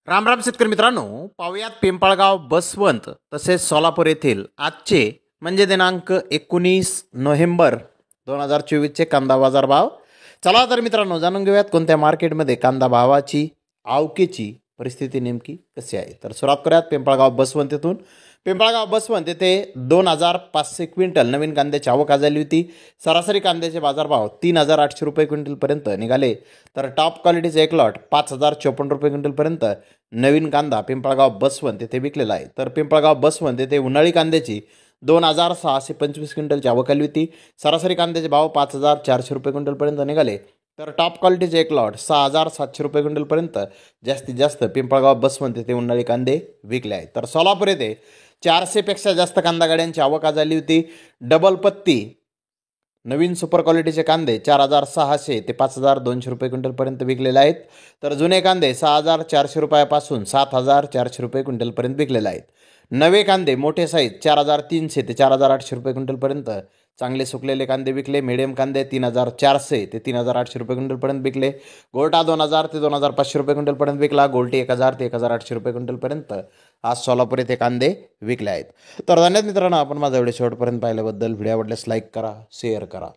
राम राम शेतकरी मित्रांनो, पाहुयात पिंपळगाव, बसवंत तसेच सोलापूर येथील आजचे म्हणजे दिनांक 19 नोव्हेंबर 2024चे कांदा बाजार भाव. चला तर मित्रांनो, जाणून घेऊयात कोणत्या मार्केटमध्ये कांदा भावाची आवकेची परिस्थिती नेमकी कशी आहे. तर सुरुवात करूयात पिंपळगाव बसवंत येथून. पिंपळगाव बसवंत येथे 2500 क्विंटल नवीन कांद्याची आवक झाली होती. सरासरी कांद्याचे बाजारभाव 3800 रुपये क्विंटलपर्यंत निघाले. तर टॉप क्वालिटीचे एक लॉट 5054 रुपये क्विंटलपर्यंत नवीन कांदा पिंपळगाव बसवंत येथे विकलेला आहे. तर पिंपळगाव बसवंत येथे उन्हाळी कांद्याची 2625 क्विंटलची आवक आली होती. सरासरी कांद्याचे भाव 5400 रुपये क्विंटलपर्यंत निघाले. तर टॉप क्वालिटीचे एक लॉट 6700 रुपये क्विंटलपर्यंत जास्तीत जास्त पिंपळगाव बसवंत येथे उन्हाळी कांदे विकले आहेत. तर सोलापूर येथे 400पेक्षा जास्त कांदा गाड्यांची आवक झाली होती. डबल पत्ती नवीन सुपर क्वालिटीचे कांदे 4600 ते 5200 रुपये क्विंटलपर्यंत विकलेले आहेत. तर जुने कांदे 6400 रुपयापासून 7400 रुपये क्विंटलपर्यंत विकलेले आहेत. नवे कांदे मोठे साईज 4300 ते 4800 रुपये क्विंटलपर्यंत चांगले सुकलेले कांदे विकले. मिडियम कांदे 3400 ते 3800 रुपये क्विंटलपर्यंत विकले. गोल्टा 2000 ते 2500 रुपये क्विंटलपर्यंत विकला. गोल्टी 1000 ते 1800 रुपये क्विंटलपर्यंत आज सोलापूर येथे कांदे विकले आहेत. तर धन्यवाद मित्रांनो, आपण माझा व्हिडिओ शेवटपर्यंत पाहिल्याबद्दल. व्हिडिओ आवडल्यास लाईक करा, शेअर करा.